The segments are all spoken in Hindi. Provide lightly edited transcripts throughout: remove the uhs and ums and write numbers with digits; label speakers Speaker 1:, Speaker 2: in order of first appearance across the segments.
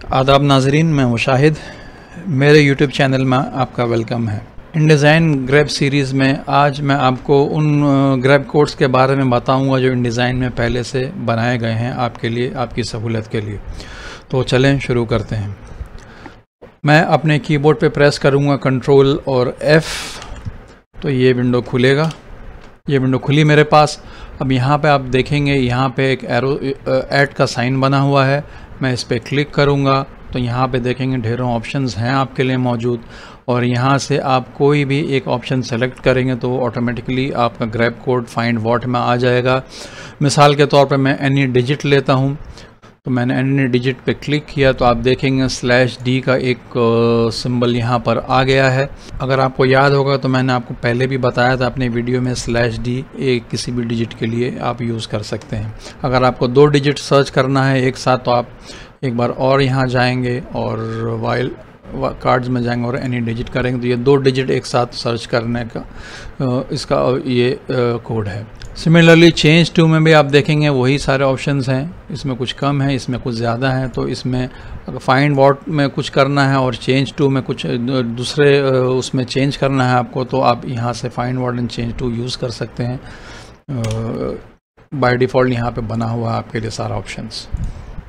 Speaker 1: आदाब नाजरीन, मैं मुशाहिद। मेरे यूट्यूब चैनल में आपका वेलकम है। InDesign ग्रैब सीरीज़ में आज मैं आपको उन ग्रैब कोड्स के बारे में बताऊंगा जो InDesign में पहले से बनाए गए हैं आपके लिए, आपकी सहूलत के लिए। तो चलें शुरू करते हैं। मैं अपने कीबोर्ड पे प्रेस करूंगा कंट्रोल और F, तो ये विंडो खुलेगा। ये विंडो खुली मेरे पास। अब यहाँ पे आप देखेंगे, यहाँ पे एक एरो ऐड का साइन बना हुआ है। मैं इस पर क्लिक करूँगा तो यहाँ पे देखेंगे ढेरों ऑप्शंस हैं आपके लिए मौजूद, और यहाँ से आप कोई भी एक ऑप्शन सेलेक्ट करेंगे तो ऑटोमेटिकली आपका ग्रैब कोड फाइंड व्हाट में आ जाएगा। मिसाल के तौर पे मैं एनी डिजिट लेता हूँ, तो मैंने एनी डिजिट पे क्लिक किया तो आप देखेंगे /D का एक सिंबल यहाँ पर आ गया है। अगर आपको याद होगा तो मैंने आपको पहले भी बताया था अपने वीडियो में /D एक किसी भी डिजिट के लिए आप यूज़ कर सकते हैं। अगर आपको 2 डिजिट सर्च करना है एक साथ तो आप एक बार और यहाँ जाएंगे और वाइल कार्ड्स में जाएंगे और एनी डिजिट करेंगे तो ये 2 डिजिट एक साथ सर्च करने का इसका ये कोड है। सिमिलरली चेंज टू में भी आप देखेंगे वही सारे ऑप्शंस हैं। इसमें कुछ कम है, इसमें कुछ ज़्यादा है। तो इसमें अगर फाइंड व्हाट में कुछ करना है और चेंज टू में कुछ दूसरे उसमें चेंज करना है आपको, तो आप यहाँ से find what and change to use कर सकते हैं। बाय डिफ़ॉल्ट यहाँ पे बना हुआ है आपके लिए सारा ऑप्शंस।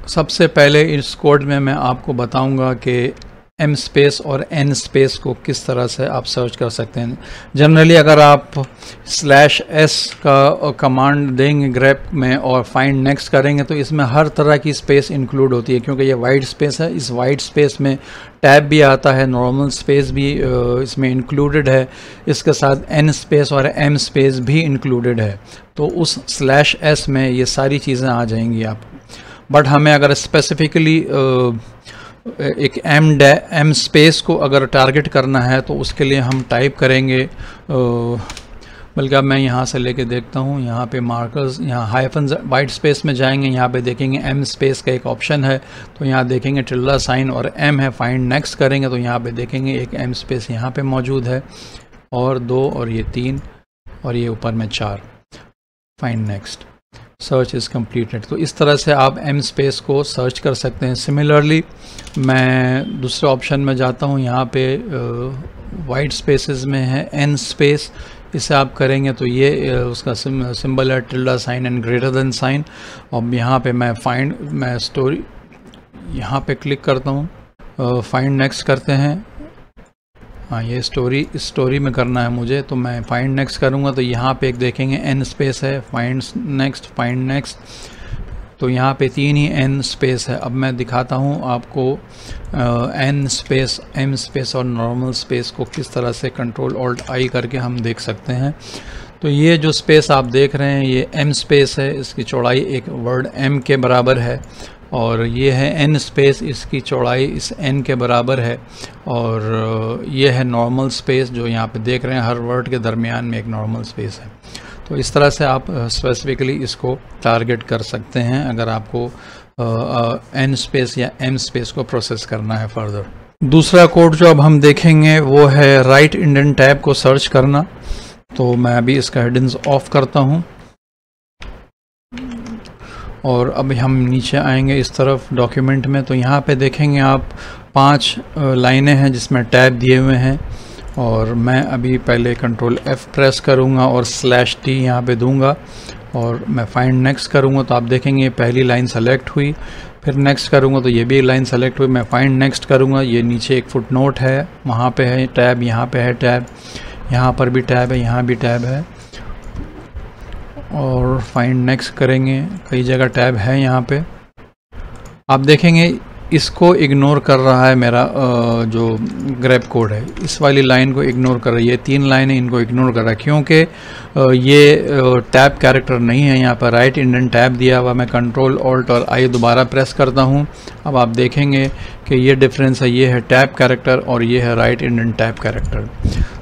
Speaker 1: सबसे पहले इस कोड में मैं आपको बताऊँगा कि M स्पेस और N स्पेस को किस तरह से आप सर्च कर सकते हैं। जनरली अगर आप /S का कमांड देंगे ग्रैब में और फाइंड नेक्स्ट करेंगे तो इसमें हर तरह की स्पेस इंक्लूड होती है, क्योंकि ये वाइड स्पेस है। इस वाइड स्पेस में टैब भी आता है, नॉर्मल स्पेस भी इसमें इंक्लूडेड है। इसके साथ N स्पेस और M स्पेस भी इंक्लूडेड है। तो उस /S में ये सारी चीज़ें आ जाएंगी आपको। बट हमें अगर स्पेसिफिकली एक M स्पेस को अगर टारगेट करना है तो उसके लिए हम टाइप करेंगे, बल्कि अब मैं यहाँ से लेके देखता हूँ। यहाँ पे मार्कर्स, यहाँ हाइफन वाइट स्पेस में जाएंगे, यहाँ पे देखेंगे M स्पेस का एक ऑप्शन है, तो यहाँ देखेंगे टिल्डा साइन और M है। फाइंड नेक्स्ट करेंगे तो यहाँ पे देखेंगे एक M स्पेस यहाँ पे मौजूद है, और 2 और ये 3 और ये ऊपर में 4। Find next, search is completed. तो इस तरह से आप M स्पेस को सर्च कर सकते हैं। सिमिलरली मैं दूसरे ऑप्शन में जाता हूँ। यहाँ पे वाइट स्पेसेस में है N स्पेस। इसे आप करेंगे तो ये उसका सिंबल है tilde sign and greater than sign. अब यहाँ पे मैं स्टोरी यहाँ पे क्लिक करता हूँ। फाइंड नेक्स्ट करते हैं। हाँ, ये स्टोरी में करना है मुझे, तो मैं फाइंड नेक्स्ट करूँगा तो यहाँ पे एक देखेंगे N स्पेस है, फाइंड नेक्स्ट। तो यहाँ पे 3 ही N स्पेस है। अब मैं दिखाता हूँ आपको N स्पेस, M स्पेस और नॉर्मल स्पेस को किस तरह से Ctrl+Alt+I करके हम देख सकते हैं। तो ये जो स्पेस आप देख रहे हैं ये M स्पेस है। इसकी चौड़ाई एक वर्ड M के बराबर है, और ये है N स्पेस, इसकी चौड़ाई इस N के बराबर है। और ये है नॉर्मल स्पेस जो यहाँ पे देख रहे हैं, हर वर्ड के दरमियान में एक नॉर्मल स्पेस है। तो इस तरह से आप स्पेसिफिकली इसको टारगेट कर सकते हैं अगर आपको N स्पेस या M स्पेस को प्रोसेस करना है फर्दर। दूसरा कोड जो अब हम देखेंगे वो है राइट इंडेंट टैब को सर्च करना। तो मैं अभी इसका हेडिंग्स ऑफ करता हूँ और अब हम नीचे आएंगे इस तरफ डॉक्यूमेंट में। तो यहाँ पे देखेंगे आप 5 लाइनें हैं जिसमें टैब दिए हुए हैं, और मैं अभी पहले Ctrl+F प्रेस करूँगा और /T यहाँ पे दूंगा और मैं फाइंड नेक्स्ट करूँगा तो आप देखेंगे पहली लाइन सेलेक्ट हुई। फिर नेक्स्ट करूँगा तो ये भी लाइन सेलेक्ट हुई। मैं फाइंड नेक्स्ट करूँगा, ये नीचे एक फुटनोट है, वहाँ पे है टैब, यहाँ पे है टैब, यहाँ पर भी टैब है, यहाँ भी टैब है। और फाइंड नेक्स्ट करेंगे, कई जगह टैब है यहाँ पे। आप देखेंगे इसको इग्नोर कर रहा है मेरा जो ग्रैब कोड है, इस वाली लाइन को इग्नोर कर रहा है। ये 3 लाइनें इनको इग्नोर कर रहा है क्योंकि ये टैब कैरेक्टर नहीं है। यहाँ पर राइट इंडेंट टैब दिया हुआ। मैं Ctrl+Alt+I दोबारा प्रेस करता हूँ। अब आप देखेंगे कि ये डिफरेंस है, ये है टैब कैरेक्टर और ये है राइट इंडेंट टैब कैरेक्टर।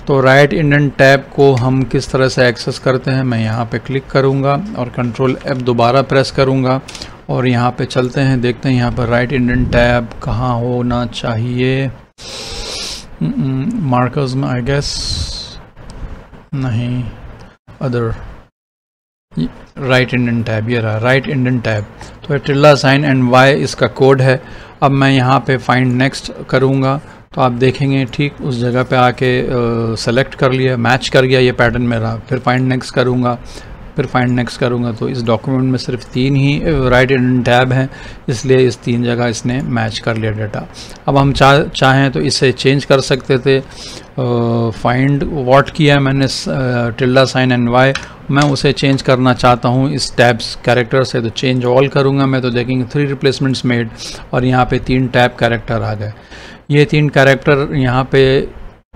Speaker 1: तो राइट इंडेंट टैब को हम किस तरह से एक्सेस करते हैं, मैं यहाँ पे क्लिक करूँगा और Ctrl+F दोबारा प्रेस करूँगा और यहाँ पे चलते हैं, देखते हैं यहाँ पर राइट इंडेंट टैब कहाँ होना चाहिए। मार्कर्स में आई गेस नहीं, अदर राइट इंडेंट टैब, ये रहा राइट इंडेंट टैब। तो टिल्डा साइन एंड वाई इसका कोड है। अब मैं यहाँ पे फाइंड नेक्स्ट करूँगा तो आप देखेंगे ठीक उस जगह पे आके सेलेक्ट कर लिया, मैच कर गया ये पैटर्न मेरा। फिर फाइंड नेक्स्ट करूँगा, फिर फाइंड नेक्स्ट करूँगा, तो इस डॉक्यूमेंट में सिर्फ 3 ही राइट इंडेंट टैब हैं, इसलिए इस 3 जगह इसने मैच कर लिया डाटा। अब हम चाहें तो इसे चेंज कर सकते थे। फाइंड व्हाट किया मैंने टिल्डा साइन एंड वाई, मैं उसे चेंज करना चाहता हूँ इस टैब्स कैरेक्टर से, तो चेंज ऑल करूँगा मैं, तो देखेंगे 3 रिप्लेसमेंट्स मेड और यहाँ पे 3 टैब कैरेक्टर आ गए। ये 3 कैरेक्टर यहाँ पे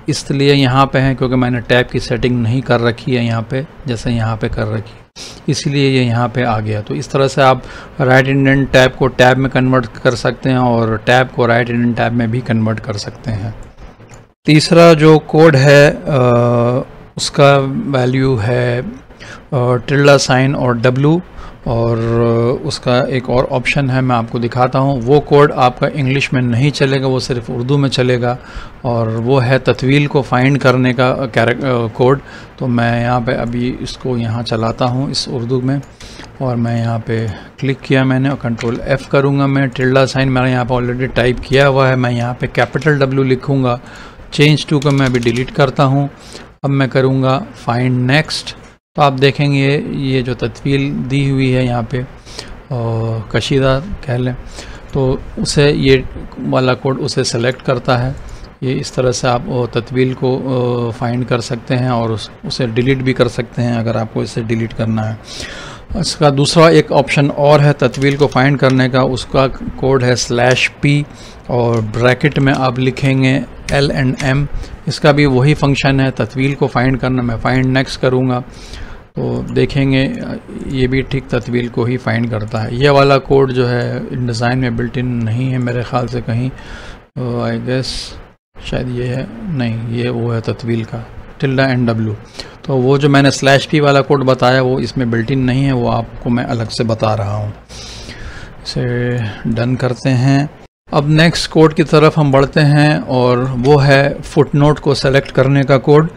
Speaker 1: इसलिए यहाँ पे हैं क्योंकि मैंने टैब की सेटिंग नहीं कर रखी है यहाँ पे, जैसे यहाँ पे कर रखी, इसलिए ये यहाँ पे आ गया। तो इस तरह से आप राइट इंडेंट टैब को टैब में कन्वर्ट कर सकते हैं और टैब को राइट इंडेंट टैब में भी कन्वर्ट कर सकते हैं। तीसरा जो कोड है उसका वैल्यू है टिल्डा साइन और W, और उसका एक और ऑप्शन है मैं आपको दिखाता हूँ। वो कोड आपका इंग्लिश में नहीं चलेगा, वो सिर्फ उर्दू में चलेगा, और वो है तत्वील को फाइंड करने का कोड। तो मैं यहाँ पे अभी इसको यहाँ चलाता हूँ इस उर्दू में, और मैं यहाँ पे क्लिक किया मैंने और कंट्रोल F करूँगा मैं। टिल्डा साइन मेरा यहाँ पे ऑलरेडी टाइप किया हुआ है, मैं यहाँ पे कैपिटल W लिखूँगा। चेंज टू को मैं अभी डिलीट करता हूँ। अब मैं करूँगा फाइंड नेक्स्ट, तो आप देखेंगे ये जो तत्वील दी हुई है यहाँ पे कशीदा कह लें, तो उसे ये वाला कोड उसे सेलेक्ट करता है। ये इस तरह से आप तत्वील को फाइंड कर सकते हैं और उसे डिलीट भी कर सकते हैं अगर आपको इसे डिलीट करना है। इसका दूसरा एक ऑप्शन और है तत्वील को फाइंड करने का, उसका कोड है /P और ब्रैकेट में आप लिखेंगे L and M। इसका भी वही फंक्शन है तत्वील को फाइंड करना। मैं फाइंड नेक्स्ट करूँगा तो देखेंगे ये भी ठीक तत्वील को ही फाइंड करता है। ये वाला कोड जो है डिज़ाइन में बिल्ट इन नहीं है मेरे ख़्याल से कहीं, आई गेस शायद ये है, नहीं ये वो है तत्वील का टिल्डा एंड W। तो वो जो मैंने /P वाला कोड बताया वो इसमें बिल्ट इन नहीं है, वो आपको मैं अलग से बता रहा हूँ। इसे डन करते हैं। अब नेक्स्ट कोड की तरफ हम बढ़ते हैं और वो है फुटनोट को सेलेक्ट करने का कोड।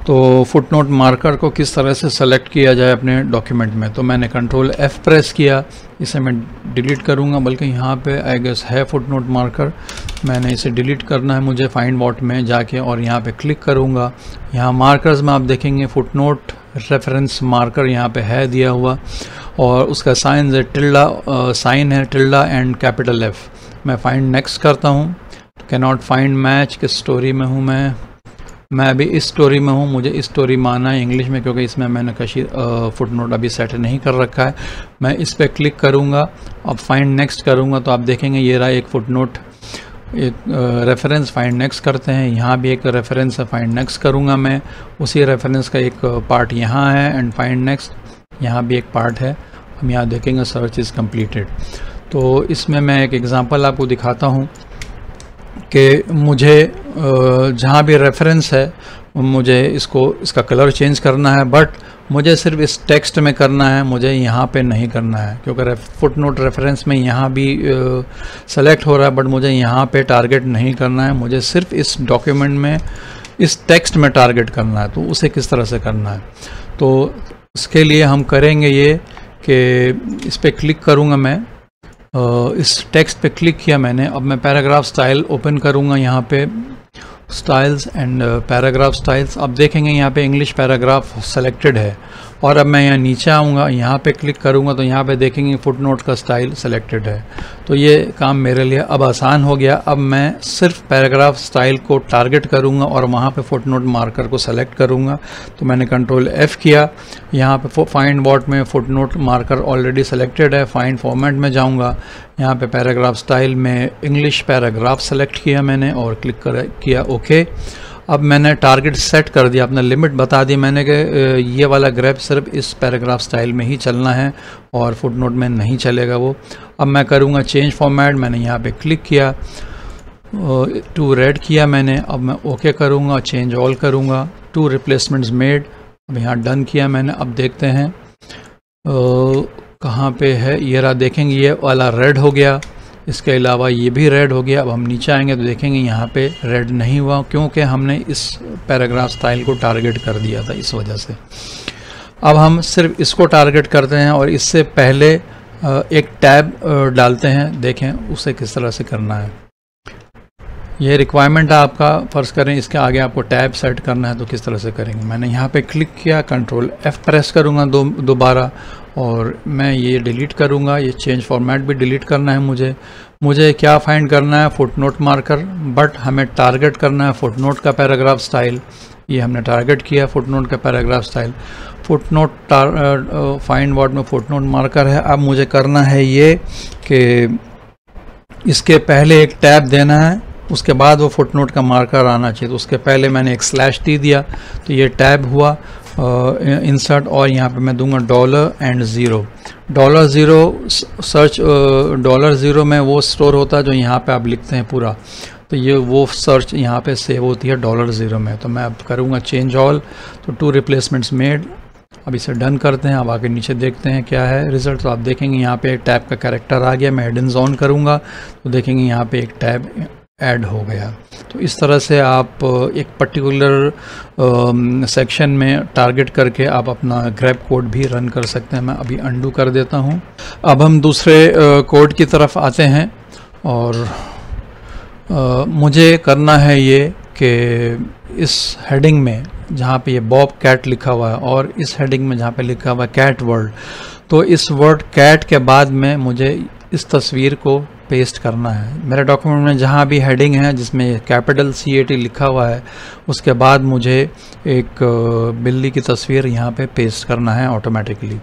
Speaker 1: तो फुटनोट मार्कर को किस तरह से सेलेक्ट किया जाए अपने डॉक्यूमेंट में, तो मैंने कंट्रोल F प्रेस किया। इसे मैं डिलीट करूँगा, बल्कि यहाँ पे आई गेस है फुटनोट मार्कर, मैंने इसे डिलीट करना है मुझे फाइंड व्हाट में जाके, और यहाँ पे क्लिक करूँगा। यहाँ मार्कर्स में आप देखेंगे फुटनोट रेफरेंस मार्कर यहाँ पे है दिया हुआ, और उसका साइन है टिल्डा, साइन है टिल्डा एंड कैपिटल F। मैं फाइंड नेक्स्ट करता हूँ, कैन नॉट फाइंड मैच, किस स्टोरी में हूँ मैं अभी इस स्टोरी में हूँ, मुझे इस स्टोरी में आना है इंग्लिश में, क्योंकि इसमें मैंने फुटनोट अभी सेट नहीं कर रखा है। मैं इस पर क्लिक करूँगा, अब फाइंड नेक्स्ट करूँगा तो आप देखेंगे ये रहा एक फुटनोट, एक रेफरेंस। फाइंड नेक्स्ट करते हैं, यहाँ भी एक रेफरेंस है, फाइंड नेक्स्ट करूँगा मैं। उसी रेफरेंस का एक पार्ट यहाँ है एंड फाइंड नेक्स्ट यहाँ भी एक पार्ट है। हम यहाँ देखेंगे सर्च इज़ कम्प्लीटेड। तो इसमें मैं एक एग्ज़ाम्पल आपको दिखाता हूँ कि मुझे जहाँ भी रेफरेंस है मुझे इसका कलर चेंज करना है, बट मुझे सिर्फ इस टेक्स्ट में करना है, मुझे यहाँ पे नहीं करना है, क्योंकि फुटनोट रेफरेंस में यहाँ भी सेलेक्ट हो रहा है, बट मुझे यहाँ पे टारगेट नहीं करना है, मुझे सिर्फ इस डॉक्यूमेंट में इस टेक्स्ट में टारगेट करना है। तो उसे किस तरह से करना है, तो इसके लिए हम करेंगे ये कि इस पर क्लिक करूँगा मैं, इस टेक्स्ट पे क्लिक किया मैंने। अब मैं पैराग्राफ स्टाइल ओपन करूँगा, यहाँ पे स्टाइल्स एंड पैराग्राफ स्टाइल्स। अब देखेंगे यहाँ पे इंग्लिश पैराग्राफ सेलेक्टेड है, और अब मैं यहाँ नीचे आऊँगा, यहाँ पे क्लिक करूँगा तो यहाँ पे देखेंगे फुटनोट का स्टाइल सेलेक्टेड है। तो ये काम मेरे लिए अब आसान हो गया। अब मैं सिर्फ पैराग्राफ स्टाइल को टारगेट करूँगा और वहाँ पे फुटनोट मार्कर को सेलेक्ट करूँगा। तो मैंने कंट्रोल F किया, यहाँ पे फाइंड व्हाट में फुटनोट मार्कर ऑलरेडी सेलेक्टेड है। फाइंड फॉर्मेट में जाऊँगा, यहाँ पे पैराग्राफ स्टाइल में इंग्लिश पैराग्राफ सेलेक्ट किया मैंने और क्लिक किया ओके। अब मैंने टारगेट सेट कर दिया, अपना लिमिट बता दी मैंने कि ये वाला ग्राफ सिर्फ इस पैराग्राफ स्टाइल में ही चलना है और फुटनोट में नहीं चलेगा वो। अब मैं करूँगा चेंज फॉर्मेट, मैंने यहाँ पे क्लिक किया, टू रेड किया मैंने। अब मैं ओके करूँगा, चेंज ऑल करूँगा, 2 रिप्लेसमेंट्स मेड। अब यहाँ डन किया मैंने। अब देखते हैं कहाँ पे है, ये रहा, देखेंगे ये वाला रेड हो गया, इसके अलावा ये भी रेड हो गया। अब हम नीचे आएंगे तो देखेंगे यहाँ पे रेड नहीं हुआ, क्योंकि हमने इस पैराग्राफ स्टाइल को टारगेट कर दिया था, इस वजह से। अब हम सिर्फ इसको टारगेट करते हैं और इससे पहले एक टैब डालते हैं, देखें उसे किस तरह से करना है। ये रिक्वायरमेंट है आपका, फ़र्ज़ करें इसके आगे आपको टैब सेट करना है तो किस तरह से करेंगे। मैंने यहाँ पे क्लिक किया, कंट्रोल F प्रेस करूँगा दोबारा और मैं ये डिलीट करूँगा। ये चेंज फॉर्मेट भी डिलीट करना है मुझे क्या फाइंड करना है, फुटनोट मार्कर, बट हमें टारगेट करना है फुटनोट का पैराग्राफ स्टाइल। ये हमने टारगेट किया फुटनोट का paragraph style. Footnote find word में फुटनोट मार्कर है। अब मुझे करना है ये कि इसके पहले एक टैब देना है, उसके बाद वो फुटनोट का मार्कर आना चाहिए। तो उसके पहले मैंने एक /t दिया तो ये टैब हुआ इंसर्ट, और यहाँ पे मैं दूंगा $0 $0 सर्च $0 में वो स्टोर होता है जो यहाँ पे आप लिखते हैं पूरा, तो ये वो सर्च यहाँ पे सेव होती है $0 में। तो मैं अब करूँगा चेंज ऑल, तो 2 रिप्लेसमेंट्स मेड। अब इसे डन करते हैं। अब आगे नीचे देखते हैं क्या है रिज़ल्ट। तो आप देखेंगे यहाँ पे एक टैब का कैरेक्टर आ गया। मैं हेडिंग्स ऑन करूँगा तो देखेंगे यहाँ पे एक टैब ऐड हो गया। तो इस तरह से आप एक पर्टिकुलर सेक्शन में टारगेट करके आप अपना ग्रैब कोड भी रन कर सकते हैं। मैं अभी अंडू कर देता हूँ। अब हम दूसरे कोड की तरफ आते हैं और मुझे करना है ये कि इस हेडिंग में जहाँ पे ये बॉब कैट लिखा हुआ है और इस हेडिंग में जहाँ पे लिखा हुआ है कैट वर्ल्ड, तो इस वर्ड कैट के बाद में मुझे इस तस्वीर को पेस्ट करना है। मेरे डॉक्यूमेंट में जहाँ भी हेडिंग है जिसमें कैपिटल CAT लिखा हुआ है, उसके बाद मुझे एक बिल्ली की तस्वीर यहाँ पे पेस्ट करना है ऑटोमेटिकली।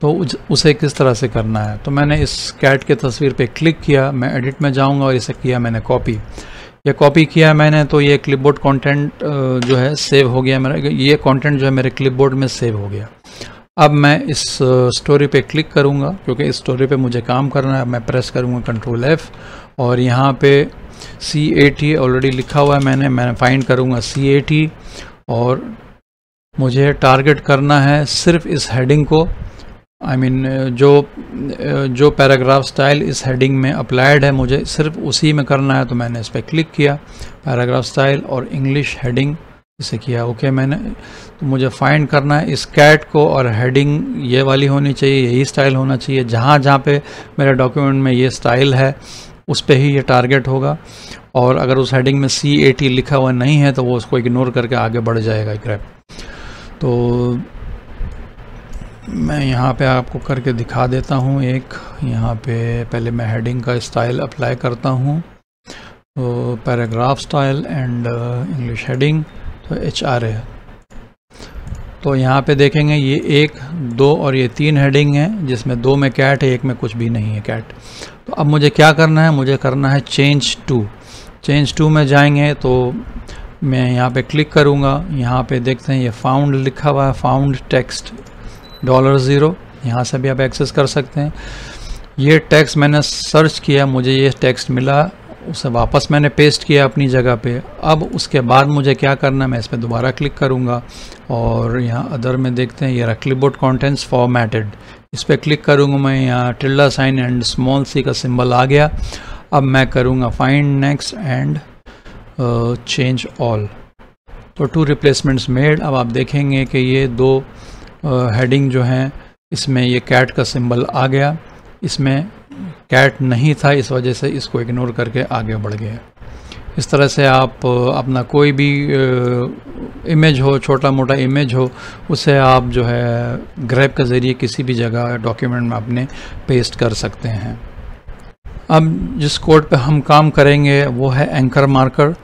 Speaker 1: तो उसे किस तरह से करना है, तो मैंने इस कैट के तस्वीर पे क्लिक किया, मैं एडिट में जाऊँगा और इसे किया मैंने कॉपी। ये कॉपी किया मैंने तो ये क्लिपबोर्ड कंटेंट जो है सेव हो गया मेरा, ये कंटेंट जो है मेरे क्लिपबोर्ड में सेव हो गया। अब मैं इस स्टोरी पे क्लिक करूँगा क्योंकि इस स्टोरी पे मुझे काम करना है। मैं प्रेस करूँगा कंट्रोल F और यहाँ पे CAT ऑलरेडी लिखा हुआ है मैं फाइंड करूँगा CAT और मुझे टारगेट करना है सिर्फ इस हेडिंग को। जो पैराग्राफ स्टाइल इस हेडिंग में अप्लाइड है मुझे सिर्फ उसी में करना है। तो मैंने इस पर क्लिक किया, पैराग्राफ स्टाइल और इंग्लिश हेडिंग इसे किया ओके मैंने। तो मुझे फाइंड करना है इस कैट को और हेडिंग ये वाली होनी चाहिए, यही स्टाइल होना चाहिए। जहाँ जहाँ पे मेरे डॉक्यूमेंट में ये स्टाइल है उस पे ही ये टारगेट होगा, और अगर उस हेडिंग में CAT लिखा हुआ नहीं है तो वो उसको इग्नोर करके आगे बढ़ जाएगा ग्रैब। तो मैं यहाँ पे आपको करके दिखा देता हूँ। एक यहाँ पे पहले मैं हेडिंग का स्टाइल अप्लाई करता हूँ, तो paragraph style and English heading, तो HRA। तो यहाँ पे देखेंगे ये 1, 2 और ये 3 हेडिंग है जिसमें 2 में कैट है, 1 में कुछ भी नहीं है कैट। तो अब मुझे क्या करना है, मुझे करना है चेंज टू में जाएंगे तो मैं यहाँ पे क्लिक करूँगा। यहाँ पे देखते हैं ये फाउंड लिखा हुआ है, फाउंड टेक्स्ट $0, यहाँ से भी आप एक्सेस कर सकते हैं। ये टेक्स्ट मैंने सर्च किया, मुझे ये टेक्स्ट मिला, उसे वापस मैंने पेस्ट किया अपनी जगह पे। अब उसके बाद मुझे क्या करना है, मैं इस पर दोबारा क्लिक करूँगा और यहाँ अदर में देखते हैं ये रहा क्लिपबोर्ड कंटेंट्स फॉर्मेटेड, इस पर क्लिक करूँगा मैं। यहाँ tilde sign and small c का सिंबल आ गया। अब मैं करूँगा find next and change all, तो 2 रिप्लेसमेंट्स मेड। अब आप देखेंगे कि ये 2 हेडिंग जो हैं इसमें ये कैट का सिंबल आ गया, इसमें कैट नहीं था इस वजह से इसको इग्नोर करके आगे बढ़ गए। इस तरह से आप अपना कोई भी इमेज हो, छोटा मोटा इमेज हो, उसे आप जो है ग्रैब के ज़रिए किसी भी जगह डॉक्यूमेंट में अपने पेस्ट कर सकते हैं। अब जिस कोड पे हम काम करेंगे वो है एंकर मार्कर।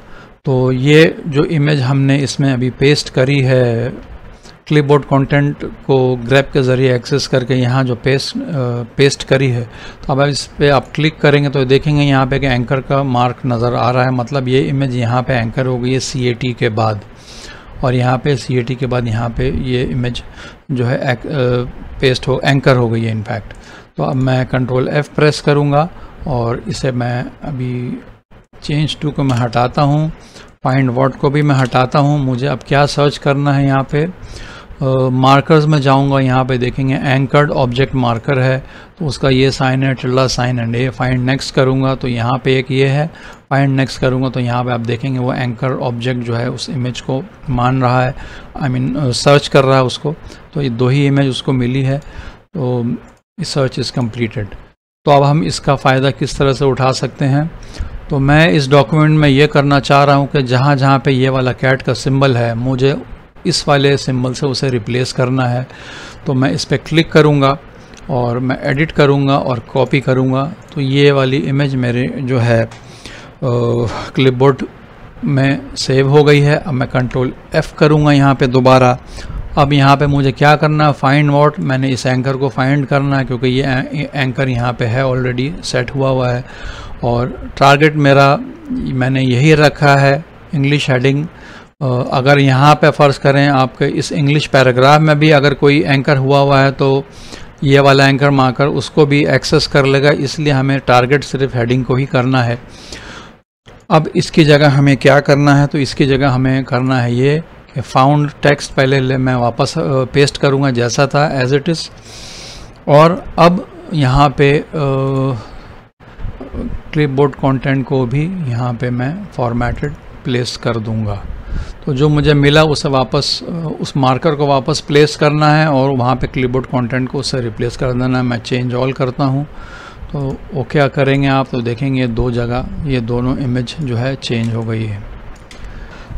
Speaker 1: तो ये जो इमेज हमने इसमें अभी पेस्ट करी है, क्लिपबोर्ड कंटेंट को ग्रैब के ज़रिए एक्सेस करके यहाँ जो पेस्ट करी है, तो अब इस पे आप क्लिक करेंगे तो देखेंगे यहाँ पे कि एंकर का मार्क नज़र आ रहा है, मतलब ये इमेज यहाँ पे एंकर हो गई है CAT के बाद, और यहाँ पे CAT के बाद यहाँ पे ये इमेज जो है एंकर हो गई है इनफैक्ट। तो अब मैं कंट्रोल F प्रेस करूँगा और इसे मैं अभी चेंज टू को मैं हटाता हूँ, फाइंड वर्ड को भी मैं हटाता हूँ। मुझे अब क्या सर्च करना है, यहाँ पे मार्कर्स में जाऊंगा, यहाँ पे देखेंगे एंकर्ड ऑब्जेक्ट मार्कर है, तो उसका ये साइन है, टिल्ला sign and A. Find next करूँगा तो यहाँ पे एक ये है, फाइंड नेक्स्ट करूँगा तो यहाँ पे आप देखेंगे वो एंकर ऑब्जेक्ट जो है उस इमेज को मान रहा है, आई मीन सर्च कर रहा है उसको। तो ये 2 ही इमेज उसको मिली है, तो सर्च इज़ कम्प्लीटेड। तो अब हम इसका फ़ायदा किस तरह से उठा सकते हैं, तो मैं इस डॉक्यूमेंट में ये करना चाह रहा हूँ कि जहाँ जहाँ पे ये वाला कैट का सिंबल है, मुझे इस वाले सिंबल से उसे रिप्लेस करना है। तो मैं इस पर क्लिक करूँगा और मैं एडिट करूँगा और कॉपी करूँगा, तो ये वाली इमेज मेरे जो है क्लिपबोर्ड में सेव हो गई है। अब मैं कंट्रोल F करूँगा यहाँ पे दोबारा। अब यहाँ पे मुझे क्या करना है, फाइंड व्हाट, मैंने इस एंकर को फाइंड करना है क्योंकि ये एंकर यहाँ पे है, ऑलरेडी सेट हुआ है। और टारगेट मेरा मैंने यही रखा है, इंग्लिश हेडिंग। अगर यहाँ पे फ़र्ज़ करें आपके इस इंग्लिश पैराग्राफ में भी अगर कोई एंकर हुआ है तो ये वाला एंकर मार्कर उसको भी एक्सेस कर लेगा, इसलिए हमें टारगेट सिर्फ हेडिंग को ही करना है। अब इसकी जगह हमें क्या करना है, तो इसकी जगह हमें करना है ये कि फाउंड टेक्स्ट पहले मैं वापस पेस्ट करूँगा जैसा था एज इट इज़। और अब यहाँ पे क्लिपबोर्ड कंटेंट को भी यहाँ पे मैं फॉर्मेटेड प्लेस कर दूँगा। तो जो मुझे मिला उसे वापस उस मार्कर को वापस प्लेस करना है और वहाँ पे क्लिपबोर्ड कंटेंट को उससे रिप्लेस कर देना है। मैं चेंज ऑल करता हूँ, तो वो क्या करेंगे आप, तो देखेंगे 2 जगह ये दोनों इमेज जो है चेंज हो गई है।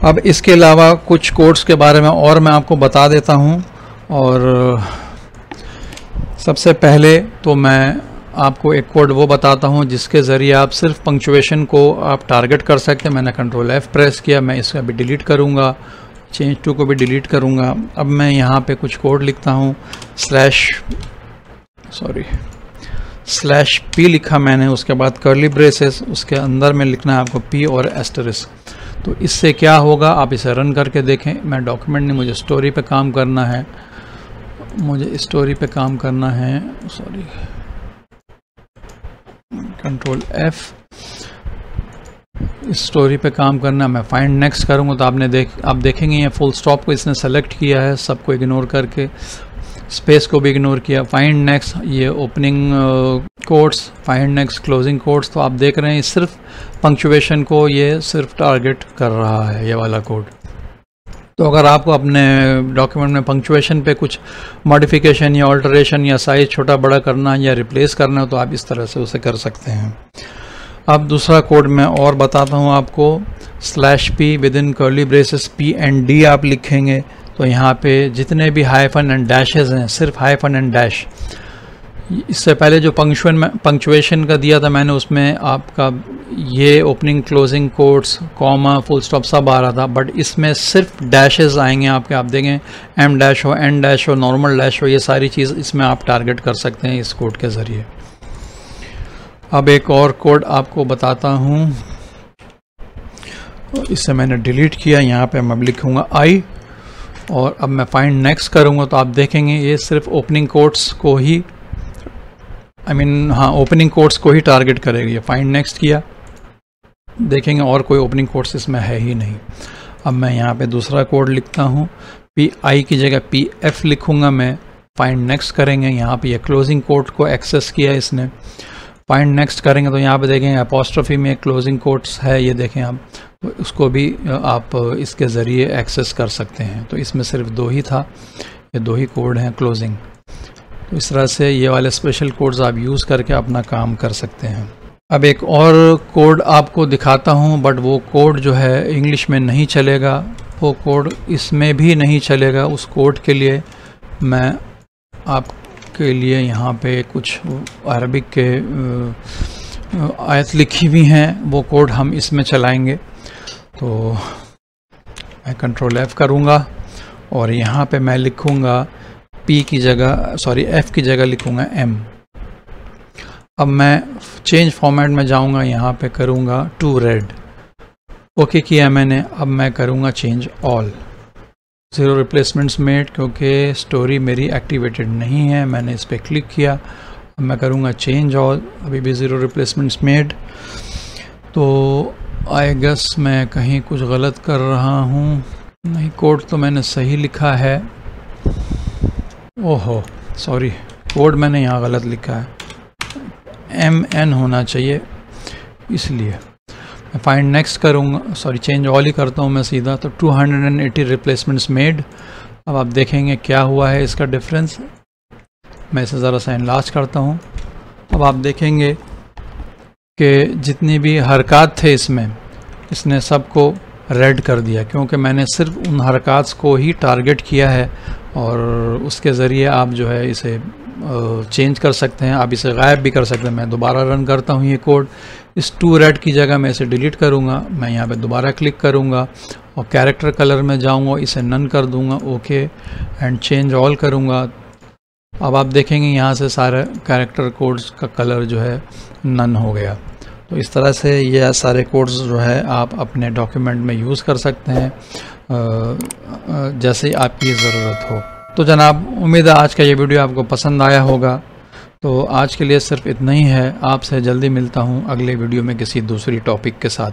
Speaker 1: अब इसके अलावा कुछ कोड्स के बारे में और मैं आपको बता देता हूँ। और सबसे पहले तो मैं आपको एक कोड वो बताता हूँ जिसके ज़रिए आप सिर्फ पंक्चुएशन को आप टारगेट कर सकते हैं। मैंने कंट्रोल F प्रेस किया, मैं इसका भी डिलीट करूँगा, चेंज टू को भी डिलीट करूँगा। अब मैं यहाँ पे कुछ कोड लिखता हूँ, /P लिखा मैंने, उसके बाद कर्ली ब्रेसेस, उसके अंदर में लिखना है आपको P और एस्टरिस्क। तो इससे क्या होगा, आप इसे रन करके देखें। मैं डॉक्यूमेंट नहीं, मुझे स्टोरी पे काम करना है, कंट्रोल F, इस स्टोरी पे काम करना। मैं फाइंड नेक्स्ट करूँगा तो आप देखेंगे ये फुल स्टॉप को इसने सेलेक्ट किया है, सबको इग्नोर करके, स्पेस को भी इग्नोर किया। फाइंड नेक्स्ट, ये opening quotes, find next closing quotes. तो आप देख रहे हैं सिर्फ पंक्चुएशन को ये सिर्फ टारगेट कर रहा है, ये वाला कोड। तो अगर आपको अपने डॉक्यूमेंट में पंक्चुएशन पे कुछ मॉडिफिकेशन या ऑल्टरेशन या साइज छोटा बड़ा करना या रिप्लेस करना है तो आप इस तरह से उसे कर सकते हैं। अब दूसरा कोड मैं और बताता हूँ आपको, /P within curly braces P and D आप लिखेंगे तो यहाँ पे जितने भी हाइफन एंड डैशेस हैं, सिर्फ हाइफन एंड डैश। इससे पहले जो पंक्चुएशन का दिया था मैंने, उसमें आपका ये opening closing quotes, comma, full stop सब आ रहा था, बट इसमें सिर्फ डैशेस आएंगे आपके। आप देखें M डैश हो, N डैश हो, नॉर्मल डैश हो, ये सारी चीज़ इसमें आप टारगेट कर सकते हैं इस कोड के ज़रिए। अब एक और कोड आपको बताता हूँ, इसे मैंने डिलीट किया, यहाँ पे मैं लिखूँगा I, और अब मैं फाइंड नेक्स्ट करूँगा तो आप देखेंगे ये सिर्फ ओपनिंग कोट्स को ही ओपनिंग कोट्स को ही टारगेट करेगी। ये फाइंड नेक्स्ट किया, देखेंगे और कोई ओपनिंग कोट्स इसमें है ही नहीं। अब मैं यहाँ पे दूसरा कोड लिखता हूँ, PI की जगह PF लिखूँगा मैं, फाइंड नेक्स्ट करेंगे। यहाँ पे ये क्लोजिंग कोट को एक्सेस किया इसने, फाइंड नेक्स्ट करेंगे तो यहाँ पे देखेंगे अपॉस्ट्रोफी में क्लोजिंग कोट्स है, ये देखें आप, तो उसको भी आप इसके ज़रिए एक्सेस कर सकते हैं। तो इसमें सिर्फ 2 ही था, ये 2 ही कोड हैं क्लोजिंग। तो इस तरह से ये वाले स्पेशल कोड्स आप यूज़ करके अपना काम कर सकते हैं। अब एक और कोड आपको दिखाता हूँ, बट वो कोड जो है इंग्लिश में नहीं चलेगा, वो कोड इसमें भी नहीं चलेगा। उस कोड के लिए मैं आपके लिए यहाँ पे कुछ अरबिक के आयत लिखी हुई हैं, वो कोड हम इसमें चलाएंगे। तो मैं कंट्रोल F करूँगा और यहाँ पे मैं लिखूँगा F की जगह लिखूँगा M। अब मैं चेंज फॉर्मेट में जाऊँगा, यहाँ पे करूँगा टू रेड, ओके किया मैंने। अब मैं करूँगा चेंज ऑल, 0 रिप्लेसमेंट्स मेड, क्योंकि स्टोरी मेरी एक्टिवेटेड नहीं है, मैंने इस पर क्लिक किया। अब मैं करूँगा चेंज ऑल, अभी भी 0 रिप्लेसमेंट्स मेड। तो आई गेस मैं कहीं कुछ गलत कर रहा हूँ, नहीं, कोड तो मैंने सही लिखा है। ओहो सॉरी, कोड मैंने यहाँ गलत लिखा है, MN होना चाहिए, इसलिए मैं फाइंड नेक्स्ट करूँगा, सॉरी चेंज ऑल ही करता हूँ मैं सीधा। तो 280 रिप्लेसमेंट्स मेड। अब आप देखेंगे क्या हुआ है इसका डिफरेंस। मैं इसे ज़रा सा एनलार्ज करता हूँ। अब आप देखेंगे कि जितनी भी हरकत थे इसने सबको रेड कर दिया, क्योंकि मैंने सिर्फ उन हरकत को ही टारगेट किया है और उसके ज़रिए आप जो है इसे चेंज कर सकते हैं, आप इसे गायब भी कर सकते हैं। मैं दोबारा रन करता हूँ ये कोड, इस 2 रेड की जगह मैं इसे डिलीट करूँगा। मैं यहाँ पे दोबारा क्लिक करूँगा और कैरेक्टर कलर में जाऊँगा, इसे नन कर दूँगा, ओके एंड चेंज ऑल करूँगा। अब आप देखेंगे यहाँ से सारे कैरेक्टर कोड्स का कलर जो है नन हो गया। तो इस तरह से ये सारे कोड्स जो है आप अपने डॉक्यूमेंट में यूज़ कर सकते हैं जैसे आपकी ज़रूरत हो। तो जनाब, उम्मीद है आज का ये वीडियो आपको पसंद आया होगा। तो आज के लिए सिर्फ इतना ही है। आपसे जल्दी मिलता हूँ अगले वीडियो में किसी दूसरी टॉपिक के साथ।